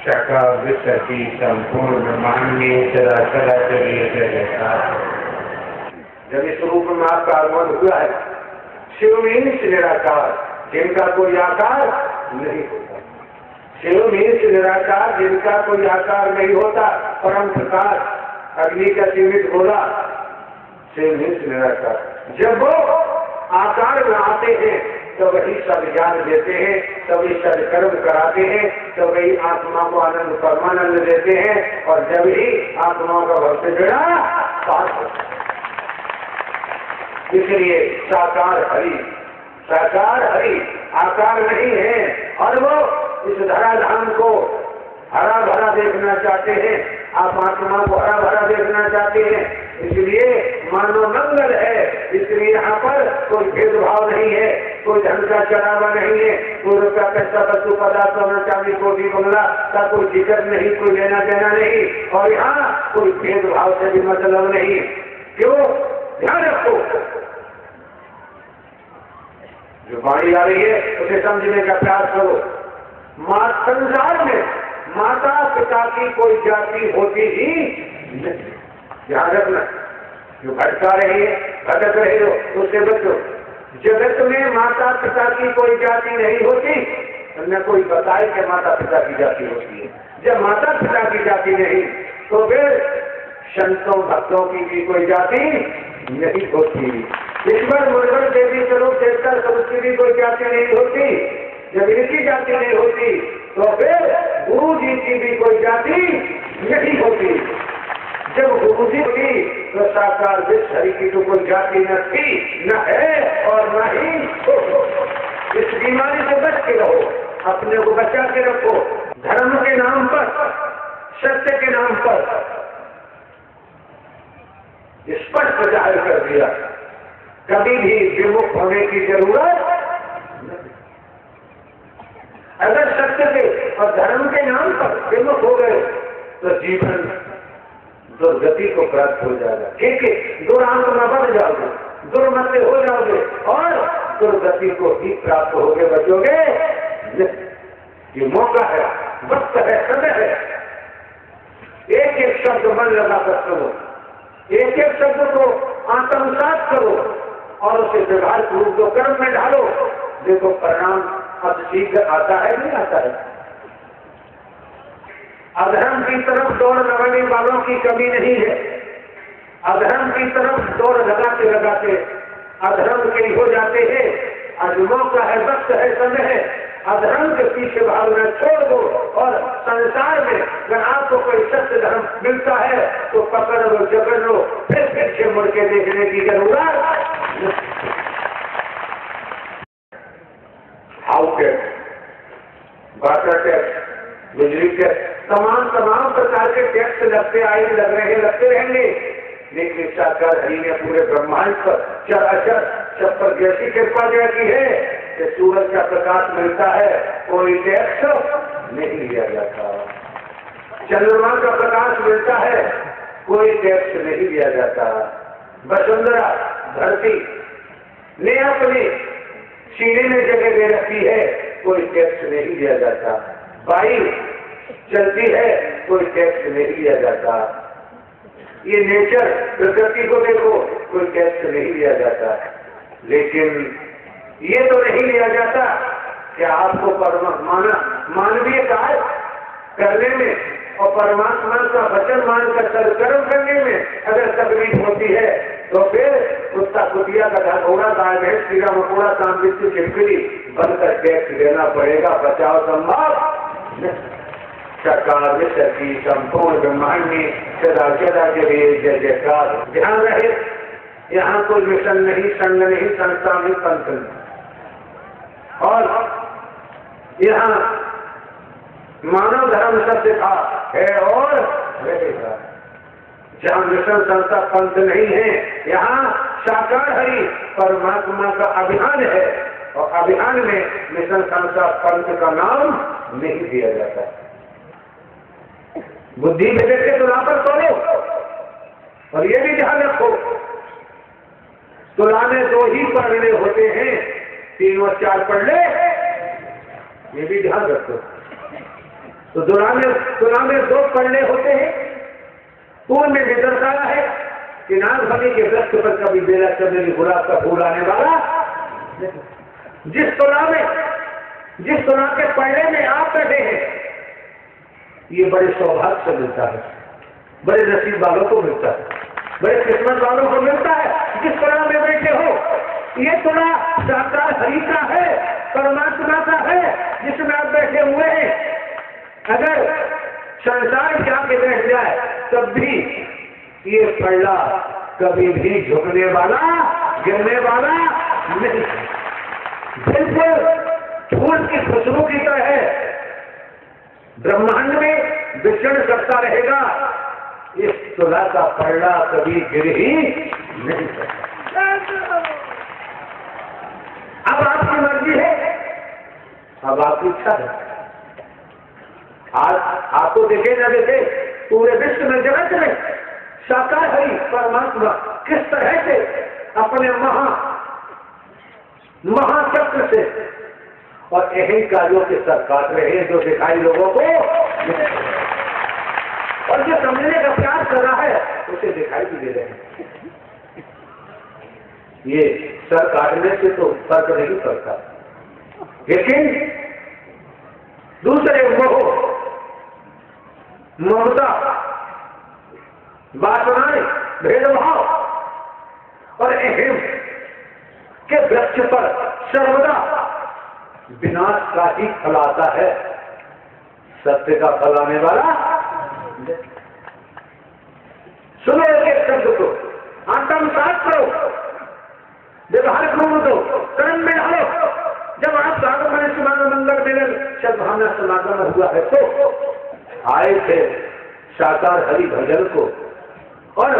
शका विसती संपूर्ण ब्रह्मांड में सदा सदा चलिए जयकार। जब इस रूप में आपका आगमन हुआ है, शिव मीन्स निराकार, जिनका कोई आकार नहीं होता। शिव मीन्स निराकार, जिनका कोई आकार नहीं होता, परम प्रकाश, अग्नि का सीमित गोला, शिव मीन्स निराकार। जब वो आकार में आते हैं तो वही सब ज्ञान देते हैं, तभी सब कर्म कराते हैं, तो वही आत्मा को आनंद परमानंद देते हैं, और जब ही आत्माओं का भक्त जुड़ा पास होता है। इसलिए साकार हरि, साकार हरि आकार नहीं है, और वो इस धराधाम को हरा भरा देखना चाहते हैं। आप आत्मा को हरा भरा देखना चाहते हैं, इसलिए मानव मंगल है, इसलिए यहाँ पर कोई भेदभाव नहीं है, कोई धन का चढ़ावा नहीं है, कोई रुपया पैसा वस्तु पदार्थ चांदी कोठी बंगला का कोई जिक्र नहीं, कोई लेना देना नहीं, और यहाँ कोई भेदभाव से भी मतलब नहीं। क्यों? ध्यान रखो, जो वाणी आ रही है उसे समझने का प्रयास करो। संसार में माता पिता की कोई जाति होती ही नहीं, ध्यान रखना। जो भटका रही है, भटक रहे हो, उससे बचो। जगत में माता पिता की कोई जाति नहीं होती, न कोई बताए कि माता पिता की जाति होती है। जब माता पिता की जाति नहीं, तो फिर संतों भक्तों की भी कोई जाति नहीं होती। ईश्वर मुर्गन देवी स्वरूप देवता सबकी भी कोई जाति नहीं होती। जब इनकी जाति नहीं होती, तो फिर गुरु जी की भी कोई जाति नहीं होती। जब गुरु जी की तो साकार विश्व हरि की तो कोई जाति न थी, न है, और न ही हो। इस बीमारी से बच के रहो, अपने को बचा के रखो। धर्म के नाम पर, सत्य के नाम पर स्पष्ट जाहिर कर दिया, कभी भी विमुख होने की जरूरत नहीं। अगर सत्य के और धर्म के नाम पर विमुख हो गए तो जीवन दुर्गति को प्राप्त हो जाएगा। ठीक है, दुरात्मा बन जाओगे, दुर्मत हो जाओगे, और दुर्गति को ही प्राप्त होगे, बचोगे। ये मौका है, वक्त है, समय है। एक एक शब्द मन लगा कर सुनो, एक एक शब्द को आत्मसात करो, और उसे व्यवहार रूप दो, कर्म में ढालो। देखो परिणाम अब शीघ्र आता है, नहीं आता है। अधर्म की तरफ दौड़ लगाने वालों की कमी नहीं है। अधर्म की तरफ दौड़ लगाते लगाते अधर्म के हो जाते हैं। आज मौका है, वक्त है, समय है। अधर्म के पीछे भागना छोड़ दो, और संसार में अगर आपको कोई सत्य धर्म मिलता है तो पकड़ लो, जकड़ लो, फिर पीछे मुड़ के देखने की जरूरत। हाउस टैक्स, वाटर टैक्स, बिजली टैक्स, तमाम प्रकार के टैक्स लगते आए, लग रहे, लगते रहेंगे। लेकिन साकार हरि ने पूरे ब्रह्मांड पर चराचर सब पर जैसी कृपा जय की है कि सूरज का प्रकाश मिलता है, कोई टैक्स नहीं लिया जाता। चंद्रमा का प्रकाश मिलता है, कोई टैक्स नहीं लिया जाता। वसुंधरा धरती ने अपने सीने में जगह दे रखी है, कोई टैक्स नहीं लिया जाता। वायु चलती है, कोई टैक्स नहीं लिया जाता। ये नेचर, प्रकृति को देखो, कोई टैक्स नहीं लिया जाता। लेकिन ये तो नहीं लिया जाता कि आपको मानवीय कार्य करने में और परमात्मा का वचन मानकर सत्कर्म करने में अगर तकलीफ होती है, तो फिर कुत्ता कुतिया का घोड़ा गाय भैंस कीड़ा मकोड़ा काम बिस्ती छिपकली बनकर टैक्स देना पड़ेगा। बचाव संभव। सरकार विश्व की संपूर्ण ब्रह्मांड में सदा सदा के लिए जय जयकार। ध्यान रहे, यहाँ कोई मिशन नहीं, संघ नहीं, संस्था नहीं, पंथ नहीं, और यहाँ मानव धर्म सत्य था, है और रहेगा। जहाँ मिशन संस्था पंथ नहीं है, यहाँ साकार हरि परमात्मा का अभियान है, और अभियान में मिशन संस्था पंथ का नाम नहीं दिया जाता। बुद्धि विवेक के तुला पर तोलो, और ये भी ध्यान रखो, तुलाने दो ही पढ़ने होते हैं, 3 और 4 पढ़ ले, ये भी ध्यान रखो। तो तुला में दो पल्ले होते हैं। पूर्व में भी दर्शाया है कि नागफनी के वृक्ष पर कभी बेला चमेली गुलाब का फूल आने वाला। जिस तुला के पल्ले में आप बैठे हैं, ये बड़े सौभाग्य से मिलता है, बड़े नसीब वालों को मिलता है, बड़े किस्मत वालों को मिलता है। जिस तुला में बैठे हो, ये तुला साकार हरि का है, परमात्मा का है, जिसमें आप बैठे हुए हैं। अगर संसार जाके बैठ जाए तब भी ये पल्ला कभी भी झुकने वाला, गिरने वाला नहीं। बिल्कुल फूल की खुशबू की तरह है, ब्रह्मांड में विचरण करता रहेगा। इस तुला का पल्ला कभी गिर ही नहीं सकता। अब आपकी मर्जी है, अब आपकी इच्छा है। आज आपको देखे न देखे पूरे विश्व में, जगत में साकार हरि परमात्मा किस तरह से अपने महाचक्र से और अहंकारियों के सर काट रहे हैं, जो दिखाई लोगों को, और जो समझने का प्रयास कर रहा है उसे दिखाई भी दे रहे हैं। ये सर काटने से तो फर्क नहीं पड़ता, लेकिन दूसरे मोह, ममता, वासनाएं, भेदभाव और अहम के वृक्ष पर सर्वदा विनाश का ही फल आता है, सत्य का फल आने वाला। सुनो एक शब्द को, आत्मसात करो, व्यवहार करो, दो कर्म में डालो। जब आप साधु समागम मंगल मिलन सद्भावना समागम हुआ है तो आए थे साकार हरि भजन को, और